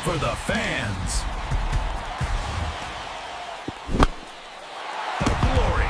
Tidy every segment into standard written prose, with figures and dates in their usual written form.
for the fans. The glory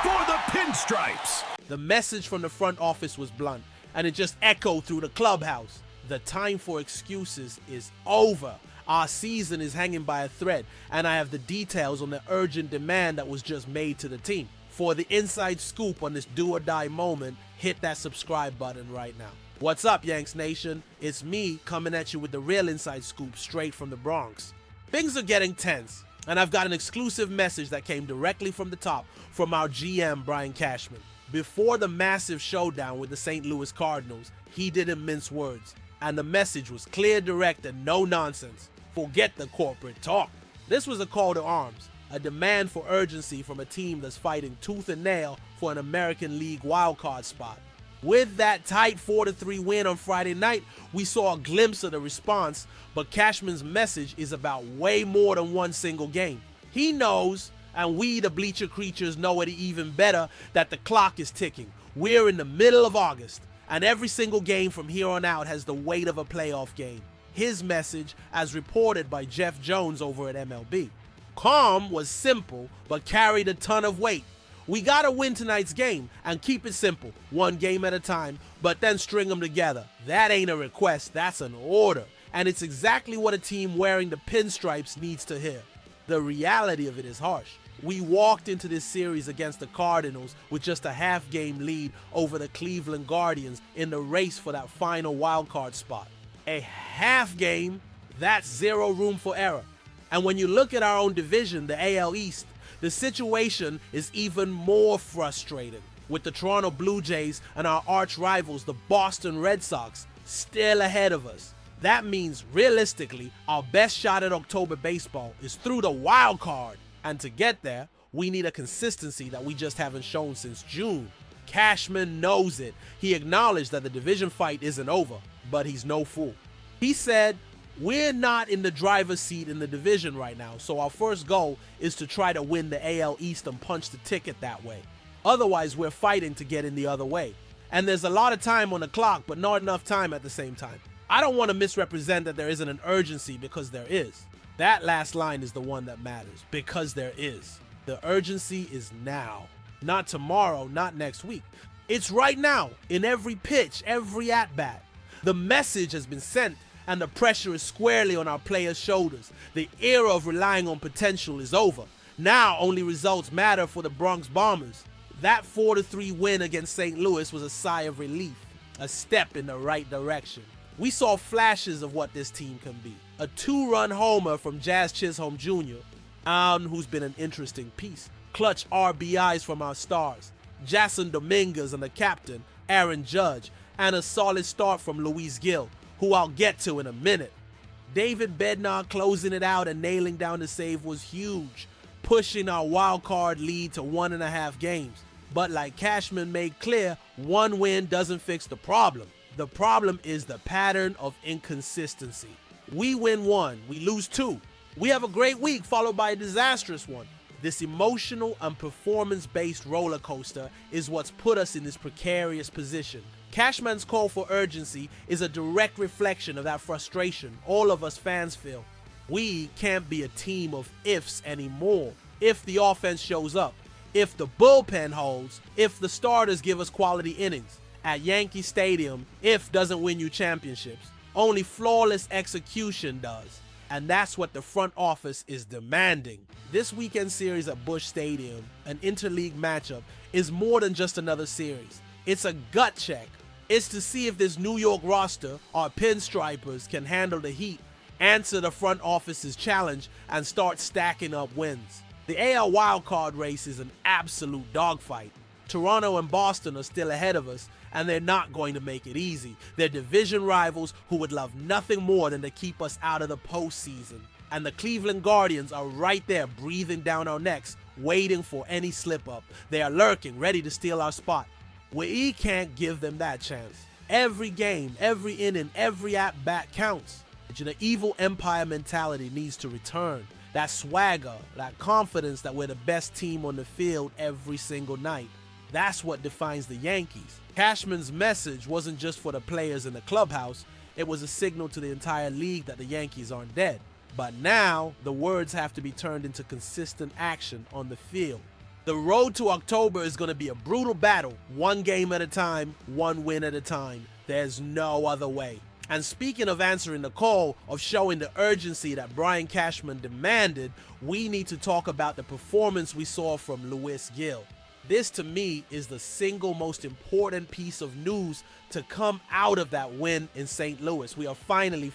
for the pinstripes. The message from the front office was blunt, and it just echoed through the clubhouse. The time for excuses is over. Our season is hanging by a thread, and I have the details on the urgent demand that was just made to the team. For the inside scoop on this do or die moment, hit that subscribe button right now. What's up, Yanks Nation? It's me coming at you with the real inside scoop straight from the Bronx. Things are getting tense, and I've got an exclusive message that came directly from the top from our GM, Brian Cashman. Before the massive showdown with the St. Louis Cardinals, he didn't mince words, and the message was clear, direct, and no nonsense. Forget the corporate talk. This was a call to arms, a demand for urgency from a team that's fighting tooth and nail for an American League wildcard spot. With that tight 4-3 win on Friday night, we saw a glimpse of the response, but Cashman's message is about way more than one single game. He knows, and we, the bleacher creatures, know it even better, that the clock is ticking. We're in the middle of August, and every single game from here on out has the weight of a playoff game. His message, as reported by Jeff Jones over at MLB. Calm was simple, but carried a ton of weight. We gotta win tonight's game and keep it simple, one game at a time, but then string them together. That ain't a request, that's an order. And it's exactly what a team wearing the pinstripes needs to hear. The reality of it is harsh. We walked into this series against the Cardinals with just a half-game lead over the Cleveland Guardians in the race for that final wildcard spot. A half game, that's zero room for error. And when you look at our own division, the AL East, the situation is even more frustrating, with the Toronto Blue Jays and our arch rivals, the Boston Red Sox, still ahead of us. That means, realistically, our best shot at October baseball is through the wild card. And to get there, we need a consistency that we just haven't shown since June. Cashman knows it. He acknowledged that the division fight isn't over, but he's no fool. He said, we're not in the driver's seat in the division right now, so our first goal is to try to win the AL East and punch the ticket that way. Otherwise, we're fighting to get in the other way. And there's a lot of time on the clock, but not enough time at the same time. I don't want to misrepresent that there isn't an urgency, because there is. That last line is the one that matters, because there is. The urgency is now. Not tomorrow, not next week. It's right now, in every pitch, every at-bat. The message has been sent, and the pressure is squarely on our players' shoulders. The era of relying on potential is over. Now only results matter for the Bronx Bombers. That 4-3 win against St. Louis was a sigh of relief, a step in the right direction. We saw flashes of what this team can be. A 2-run homer from Jazz Chisholm Jr., who's been an interesting piece. Clutch RBIs from our stars, Jason Dominguez and the captain, Aaron Judge, and a solid start from Luis Gil, who I'll get to in a minute. David Bednar closing it out and nailing down the save was huge, pushing our wild card lead to 1.5 games. But like Cashman made clear, one win doesn't fix the problem. The problem is the pattern of inconsistency. We win one, we lose two. We have a great week followed by a disastrous one. This emotional and performance-based roller coaster is what's put us in this precarious position. Cashman's call for urgency is a direct reflection of that frustration all of us fans feel. We can't be a team of ifs anymore. If the offense shows up, if the bullpen holds, if the starters give us quality innings. At Yankee Stadium, if doesn't win you championships. Only flawless execution does. And that's what the front office is demanding. This weekend series at Busch Stadium, an interleague matchup, is more than just another series. It's a gut check. It's to see if this New York roster, our pinstripers, can handle the heat, answer the front office's challenge, and start stacking up wins. The AL wildcard race is an absolute dogfight. Toronto and Boston are still ahead of us, and they're not going to make it easy. They're division rivals who would love nothing more than to keep us out of the postseason. And the Cleveland Guardians are right there breathing down our necks, waiting for any slip-up. They are lurking, ready to steal our spot. We can't give them that chance. Every game, every inning, every at-bat counts. The evil empire mentality needs to return. That swagger, that confidence that we're the best team on the field every single night. That's what defines the Yankees. Cashman's message wasn't just for the players in the clubhouse, It was a signal to the entire league that the Yankees aren't dead. But now, the words have to be turned into consistent action on the field. The road to October is going to be a brutal battle, one game at a time, one win at a time. There's no other way. And speaking of answering the call, of showing the urgency that Brian Cashman demanded, we need to talk about the performance we saw from Luis Gil. This, to me, is the single most important piece of news to come out of that win in St. Louis. We are finally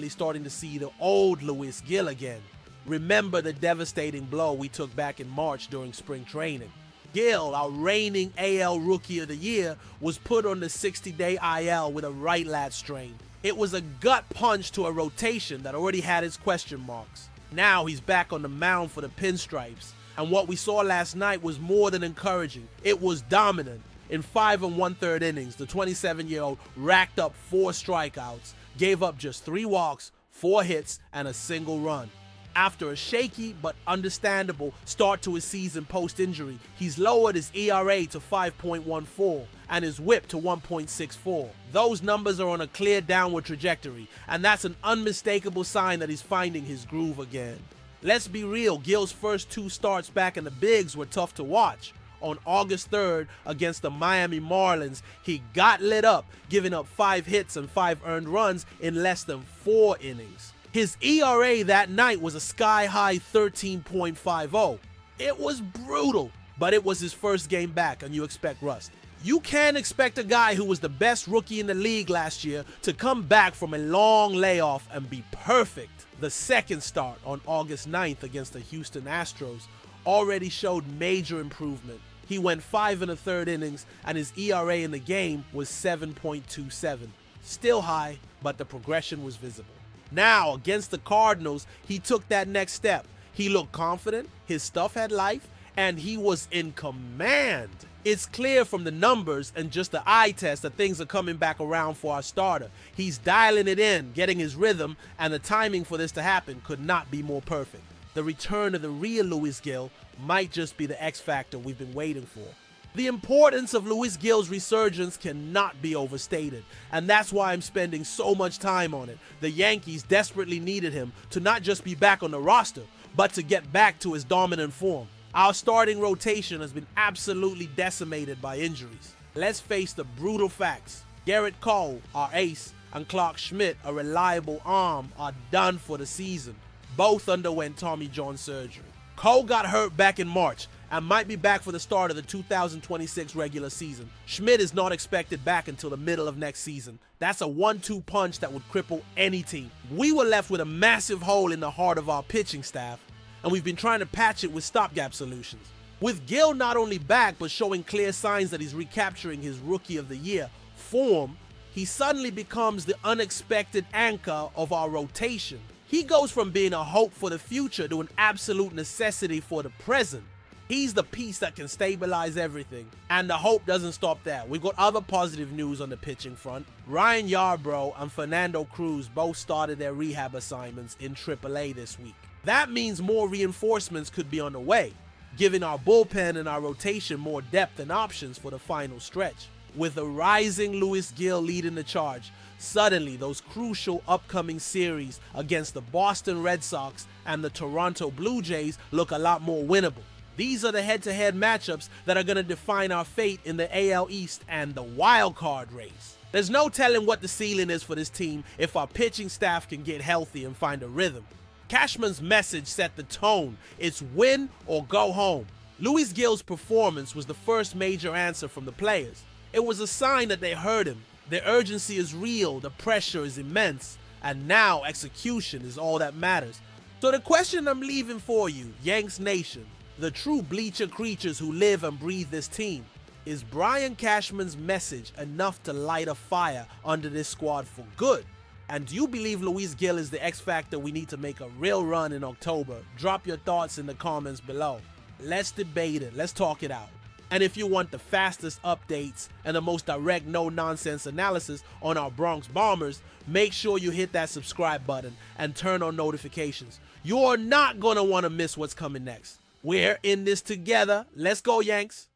starting to see the old Luis Gil again. Remember the devastating blow we took back in March during spring training. Gil, our reigning AL Rookie of the Year, was put on the 60-day IL with a right lat strain. It was a gut punch to a rotation that already had its question marks. Now he's back on the mound for the Pinstripes, and what we saw last night was more than encouraging. It was dominant. In 5 1/3 innings, the 27-year-old racked up 4 strikeouts, gave up just 3 walks, 4 hits, and a single run. After a shaky but understandable start to his season post-injury, he's lowered his ERA to 5.14 and his WHIP to 1.64. Those numbers are on a clear downward trajectory, and that's an unmistakable sign that he's finding his groove again. Let's be real, Gil's first 2 starts back in the bigs were tough to watch. On August 3rd against the Miami Marlins, he got lit up, giving up 5 hits and 5 earned runs in less than 4 innings. His ERA that night was a sky-high 13.50. It was brutal, but it was his first game back, and you expect rust. You can't expect a guy who was the best rookie in the league last year to come back from a long layoff and be perfect. The second start on August 9th against the Houston Astros already showed major improvement. He went 5 1/3 innings, and his ERA in the game was 7.27. Still high, but the progression was visible. Now, against the Cardinals, he took that next step. He looked confident, his stuff had life, and he was in command. It's clear from the numbers and just the eye test that things are coming back around for our starter. He's dialing it in, getting his rhythm, and the timing for this to happen could not be more perfect. The return of the real Luis Gil might just be the X factor we've been waiting for. The importance of Luis Gil's resurgence cannot be overstated, and that's why I'm spending so much time on it. The Yankees desperately needed him to not just be back on the roster, but to get back to his dominant form. Our starting rotation has been absolutely decimated by injuries. Let's face the brutal facts. Garrett Cole, our ace, and Clark Schmidt, a reliable arm, are done for the season. Both underwent Tommy John surgery. Cole got hurt back in March and might be back for the start of the 2026 regular season. Schmidt is not expected back until the middle of next season. That's a 1-2 punch that would cripple any team. We were left with a massive hole in the heart of our pitching staff, and we've been trying to patch it with stopgap solutions. With Gil not only back, but showing clear signs that he's recapturing his Rookie of the Year form, he suddenly becomes the unexpected anchor of our rotation. He goes from being a hope for the future to an absolute necessity for the present. He's the piece that can stabilize everything. And the hope doesn't stop there. We've got other positive news on the pitching front. Ryan Yarbrough and Fernando Cruz both started their rehab assignments in AAA this week. That means more reinforcements could be on the way, giving our bullpen and our rotation more depth and options for the final stretch. With a rising Luis Gil leading the charge, suddenly those crucial upcoming series against the Boston Red Sox and the Toronto Blue Jays look a lot more winnable. These are the head-to-head matchups that are going to define our fate in the AL East and the wild card race. There's no telling what the ceiling is for this team if our pitching staff can get healthy and find a rhythm. Cashman's message set the tone. It's win or go home. Luis Gil's performance was the first major answer from the players. It was a sign that they heard him. The urgency is real, the pressure is immense, and now execution is all that matters. So the question I'm leaving for you, Yanks Nation, the true bleacher creatures who live and breathe this team, is Brian Cashman's message enough to light a fire under this squad for good? And do you believe Luis Gil is the X factor we need to make a real run in October? Drop your thoughts in the comments below. Let's debate it. Let's talk it out. And if you want the fastest updates and the most direct, no-nonsense analysis on our Bronx Bombers, make sure you hit that subscribe button and turn on notifications. You're not going to want to miss what's coming next. We're in this together. Let's go, Yanks.